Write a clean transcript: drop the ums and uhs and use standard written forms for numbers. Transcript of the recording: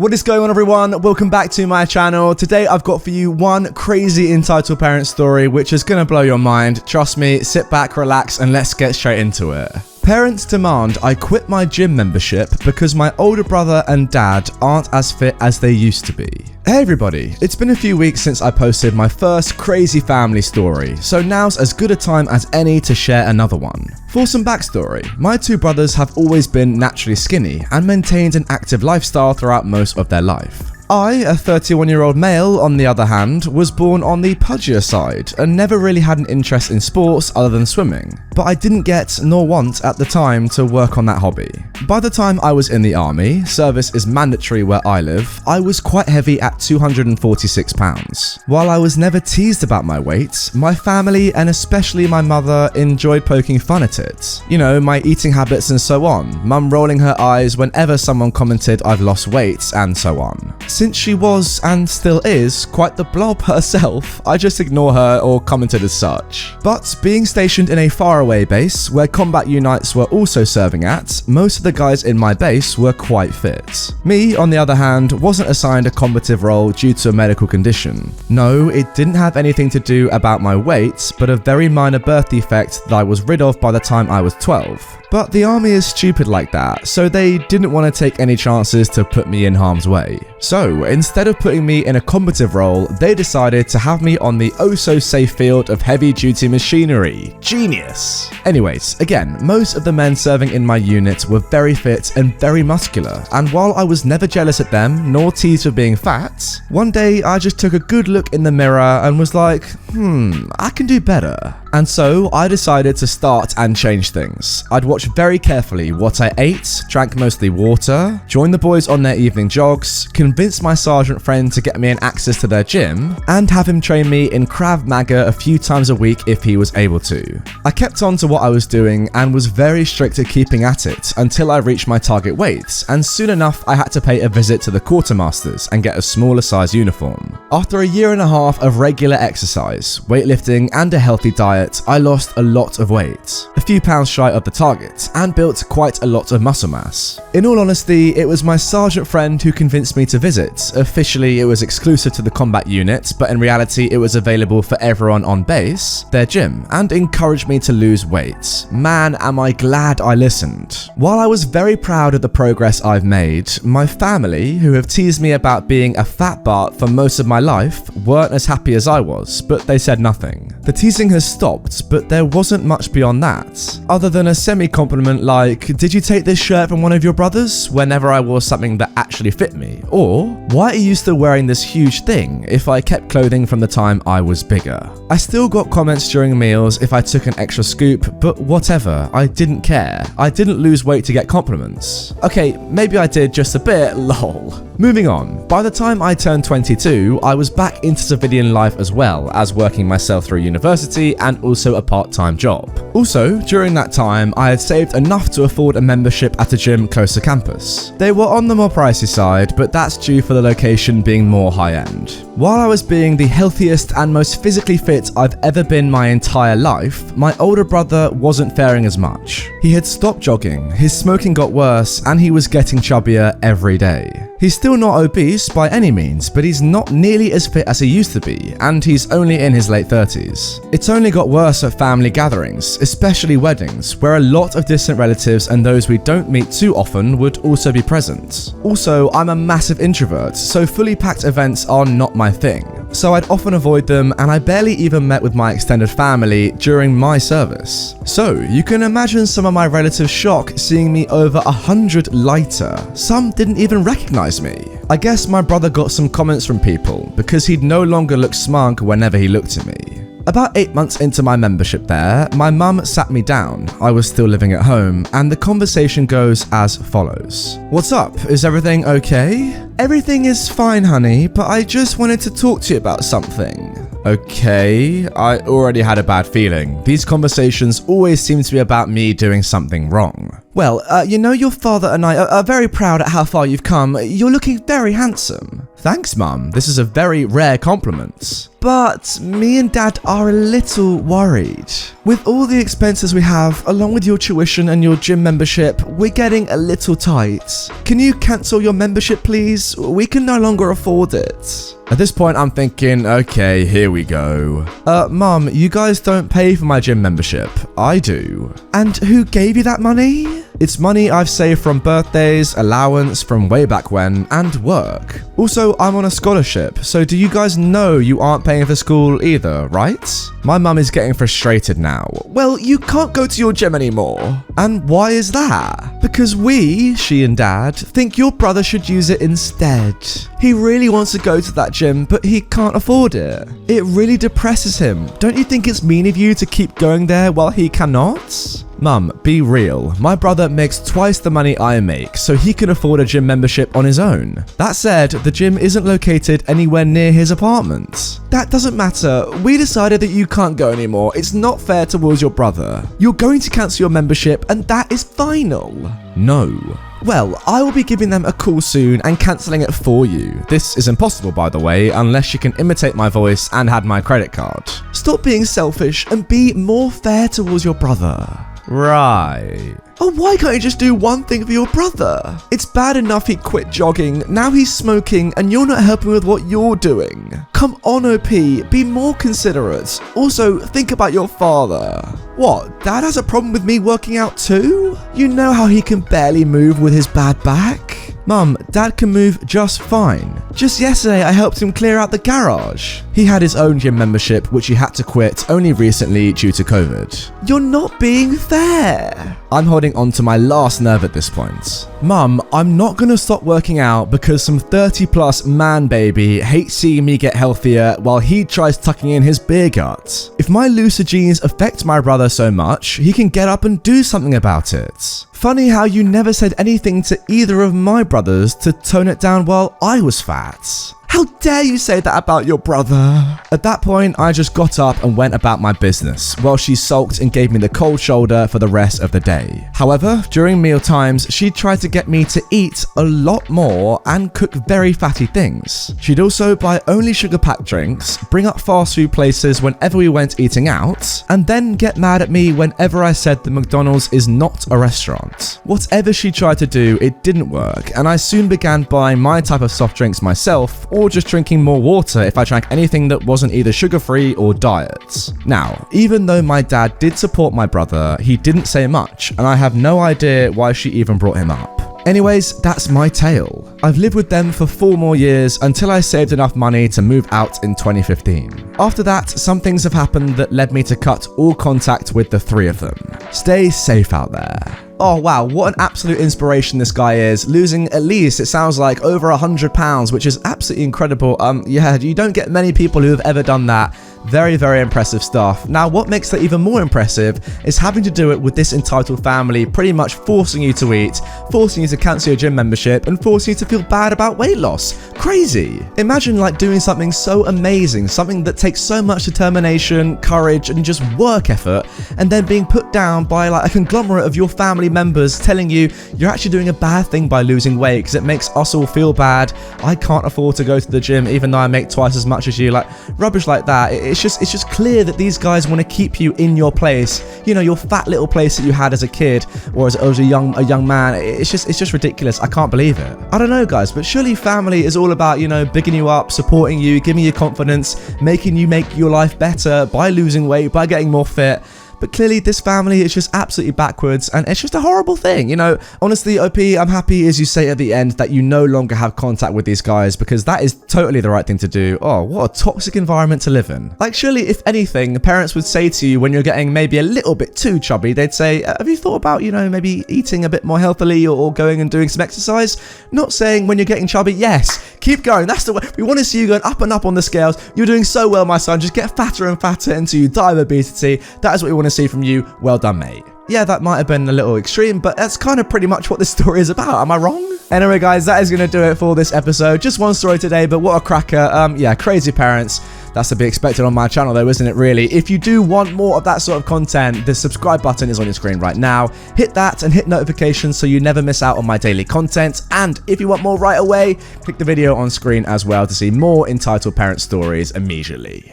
What is going on, everyone? Welcome back to my channel. Today I've got for you one crazy entitled parent story which is gonna blow your mind. Trust me, sit back, relax, and let's get straight into it. Parents demand I quit my gym membership because my older brother and dad aren't as fit as they used to be. Hey everybody, it's been a few weeks since I posted my first crazy family story, so now's as good a time as any to share another one. For some backstory, my two brothers have always been naturally skinny and maintained an active lifestyle throughout most of their life. I, a 31-year-old male, on the other hand, was born on the pudgier side and never really had an interest in sports other than swimming, but I didn't get nor want at the time to work on that hobby. By the time I was in the army, service is mandatory where I live, I was quite heavy at 246 pounds. While I was never teased about my weight, my family and especially my mother enjoyed poking fun at it. You know, my eating habits and so on, mum rolling her eyes whenever someone commented I've lost weight and so on. Since she was, and still is, quite the blob herself, I just ignore her or commented as such. But being stationed in a faraway base, where combat units were also serving at, most of the guys in my base were quite fit. Me, on the other hand, wasn't assigned a combative role due to a medical condition. No, it didn't have anything to do about my weight, but a very minor birth defect that I was rid of by the time I was 12. But the army is stupid like that, so they didn't want to take any chances to put me in harm's way. So, instead of putting me in a combative role, they decided to have me on the oh-so-safe field of heavy-duty machinery. Genius! Anyways, again, most of the men serving in my unit were very fit and very muscular, and while I was never jealous at them, nor teased for being fat, one day I just took a good look in the mirror and was like, I can do better. And so, I decided to start and change things. I'd watch very carefully what I ate, drank mostly water, joined the boys on their evening jogs, convinced my sergeant friend to get me an access to their gym, and have him train me in Krav Maga a few times a week if he was able to. I kept on to what I was doing and was very strict at keeping at it until I reached my target weight, and soon enough I had to pay a visit to the quartermasters and get a smaller size uniform. After a year and a half of regular exercise, weightlifting, and a healthy diet, I lost a lot of weight, a few pounds shy of the target, and built quite a lot of muscle mass. In all honesty, it was my sergeant friend who convinced me to visit. Officially, it was exclusive to the combat unit, but in reality, it was available for everyone on base, their gym, and encouraged me to lose weight. Man, am I glad I listened. While I was very proud of the progress I've made, my family, who have teased me about being a fat Bart for most of my life, weren't as happy as I was, but they said nothing. The teasing has stopped, but there wasn't much beyond that, other than a semi-compliment like, "Did you take this shirt from one of your brothers?" whenever I wore something that actually fit me, or "Why are you still wearing this huge thing?" if I kept clothing from the time I was bigger. I still got comments during meals if I took an extra scoop, but whatever, I didn't care. I didn't lose weight to get compliments. Okay, maybe I did just a bit, lol. Moving on, by the time I turned 22, I was back into civilian life as well as working myself through university and also a part-time job. Also, during that time, I had saved enough to afford a membership at a gym close to campus. They were on the more pricey side, but that's due for the location being more high-end. While I was being the healthiest and most physically fit I've ever been my entire life, my older brother wasn't faring as much. He had stopped jogging, his smoking got worse, and he was getting chubbier every day. He's still not obese by any means, but he's not nearly as fit as he used to be, and he's only in his late 30s. It's only got worse at family gatherings, especially weddings, where a lot of distant relatives and those we don't meet too often would also be present. Also, I'm a massive introvert, so fully packed events are not my thing. So I'd often avoid them, and I barely even met with my extended family during my service. So you can imagine some of my relatives' shock seeing me over 100 lighter. Some didn't even recognize me. I guess my brother got some comments from people because he'd no longer look smug whenever he looked at me. About 8 months into my membership there, my mum sat me down. I was still living at home, and the conversation goes as follows. "What's up? Is everything okay?" "Everything is fine, honey, but I just wanted to talk to you about something." Okay, I already had a bad feeling. These conversations always seem to be about me doing something wrong. Well, you know, your father and I are very proud at how far you've come. You're looking very handsome. Thanks, Mum. This is a very rare compliment. But me and Dad are a little worried. With all the expenses we have, along with your tuition and your gym membership, we're getting a little tight. Can you cancel your membership, please? We can no longer afford it. At this point, I'm thinking, okay, here we go. Mum, you guys don't pay for my gym membership. I do. And who gave you that money? It's money I've saved from birthdays, allowance from way back when, and work. Also, I'm on a scholarship, so do you guys know you aren't paying for school either, right? My mum is getting frustrated now. Well, you can't go to your gym anymore. And why is that? Because she and Dad, think your brother should use it instead. He really wants to go to that gym, but he can't afford it. It really depresses him. Don't you think it's mean of you to keep going there while he cannot? Mum, be real. My brother makes twice the money I make, so he can afford a gym membership on his own. That said, the gym isn't located anywhere near his apartment. That doesn't matter. We decided that you can't go anymore. It's not fair towards your brother. You're going to cancel your membership, and that is final. No. Well, I will be giving them a call soon and cancelling it for you. This is impossible, by the way, unless you can imitate my voice and had my credit card. Stop being selfish and be more fair towards your brother. Right. Oh, why can't you just do one thing for your brother? It's bad enough he quit jogging, now he's smoking, and you're not helping with what you're doing. Come on, OP, be more considerate. Also, think about your father. What, Dad has a problem with me working out too? You know how he can barely move with his bad back? Mum, Dad can move just fine. Just yesterday I helped him clear out the garage. He had his own gym membership which he had to quit only recently due to COVID. You're not being fair. I'm holding on to my last nerve at this point. Mum, I'm not gonna stop working out because some 30+ man baby hates seeing me get healthier while he tries tucking in his beer gut. If my looser genes affect my brother so much, he can get up and do something about it. Funny how you never said anything to either of my brothers to tone it down while I was fat. How dare you say that about your brother? At that point, I just got up and went about my business, while she sulked and gave me the cold shoulder for the rest of the day. However, during meal times, she tried to get me to eat a lot more and cook very fatty things. She'd also buy only sugar-packed drinks, bring up fast food places whenever we went eating out, and then get mad at me whenever I said that McDonald's is not a restaurant. Whatever she tried to do, it didn't work, and I soon began buying my type of soft drinks myself, or just drinking more water if I drank anything that wasn't either sugar-free or diet. Now, even though my dad did support my brother, he didn't say much, and I have no idea why she even brought him up. Anyways, that's my tale. I've lived with them for 4 more years until I saved enough money to move out in 2015. After that, some things have happened that led me to cut all contact with the 3 of them. Stay safe out there. Oh wow, what an absolute inspiration this guy is, losing at least, it sounds like, over £100, which is absolutely incredible. Yeah, you don't get many people who have ever done that. Very, very impressive stuff. Now, what makes that even more impressive is having to do it with this entitled family pretty much forcing you to eat, forcing you to cancel your gym membership, and forcing you to feel bad about weight loss. Crazy. Imagine like doing something so amazing, something that takes so much determination, courage, and just work effort, and then being put down by like a conglomerate of your family members telling you you're actually doing a bad thing by losing weight because it makes us all feel bad. I can't afford to go to the gym even though I make twice as much as you. Like rubbish like that. It's just clear that these guys want to keep you in your place, you know, your fat little place that you had as a kid or as a young man. It's just ridiculous. I can't believe it. I don't know, guys, but surely family is all about, you know, bigging you up, supporting you, giving you confidence, making you make your life better by losing weight, by getting more fit. But clearly this family is just absolutely backwards and it's just a horrible thing. You know, honestly, OP, I'm happy as you say at the end that you no longer have contact with these guys because that is totally the right thing to do. Oh, what a toxic environment to live in. Like surely if anything, parents would say to you when you're getting maybe a little bit too chubby, they'd say, have you thought about, you know, maybe eating a bit more healthily or going and doing some exercise? Not saying when you're getting chubby, yes, keep going. That's the way. We want to see you going up and up on the scales. You're doing so well, my son. Just get fatter and fatter until you die of obesity. That is what we want to see from you. Well done, mate. Yeah, that might have been a little extreme, but that's kind of pretty much what this story is about. Am I wrong? Anyway, guys, that is going to do it for this episode. Just one story today, but what a cracker. Yeah, crazy parents. That's to be expected on my channel though, isn't it really? If you do want more of that sort of content, the subscribe button is on your screen right now. Hit that and hit notifications so you never miss out on my daily content. And if you want more right away, click the video on screen as well to see more Entitled Parent stories immediately.